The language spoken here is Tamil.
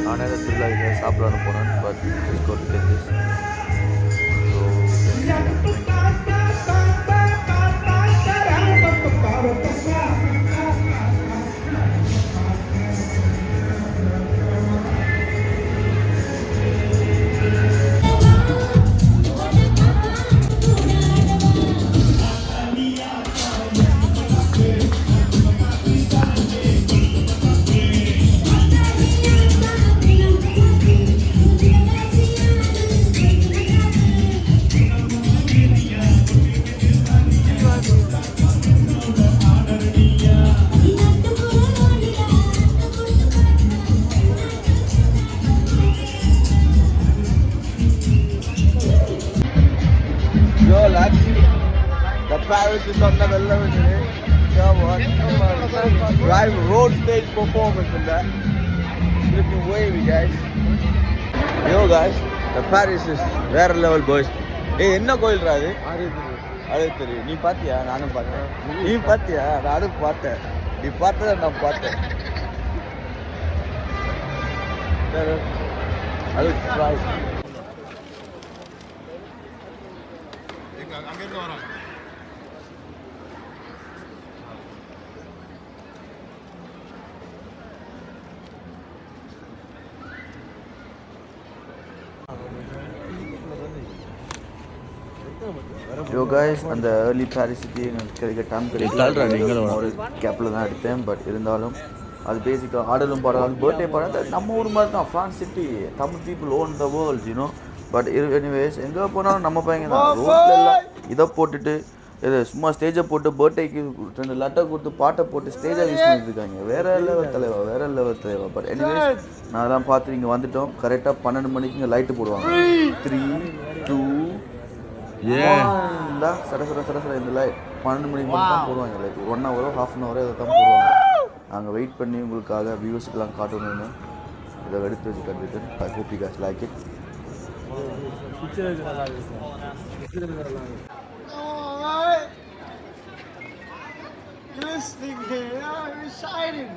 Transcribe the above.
நானே அந்த திருவிழா இதை சாப்பிடலான்னு போனேன். But just got to get this. Yo, lads, the Paris is on another level today. Come on, live road stage performance in that. It's looking wavy, guys. Yo, guys, the Paris is வேற level, boys. Hey, என்ன கோயில்ரா அது? அது தெரியும். நீ பாத்தியா? நானும் பார்த்தேன். நீ பாத்தியா? நானும் பார்த்தேன். நீ பார்த்தத நான் பார்த்தேன். அது ரைட். அங்க இருந்து வராங்க. யோ கைஸ், அந்த ஏர்லி பாரிஸ் சிட்டி கிடைக்க டைம் கிடைக்கல. ஒரு கேப்பில் தான் எடுத்தேன். பட் இருந்தாலும் அது பேசிக்காக ஆடலும் பாடலும் பர்த்டே பாடம் நம்ம ஊர் மாதிரி தான். France city, Tamil people own the world you know. But anyways எங்கே போனாலும் நம்ம பையங்க தான். ரோட்டில் எல்லாம் இதை போட்டுட்டு இது சும்மா ஸ்டேஜை போட்டு பர்த்டேக்கு 2 லெட்டர் கொடுத்து பாட்டை போட்டு ஸ்டேஜாக யூஸ் பண்ணிட்டு இருக்காங்க. வேற லெவல் தலைவா. பட் எனிவேஸ் நான் அதெல்லாம் பார்த்து இங்கே வந்துட்டோம். கரெக்டாக 12 மணிக்கு இங்கே லைட்டு போடுவாங்க. 3, 2, 1 சட இந்த லைட் 12 மணிக்கு மட்டும் தான் போடுவாங்க. லைட் 1 ஹவரோ 1/2 ஹவரோ இதை தான் போடுவாங்க. நாங்கள் வெயிட் பண்ணி உங்களுக்காக வியூஸுக்கெல்லாம் காட்டணும்னு இதை எடுத்து வச்சு கண்டிட்டு I hope you guys like it. Glistening here, you're shining.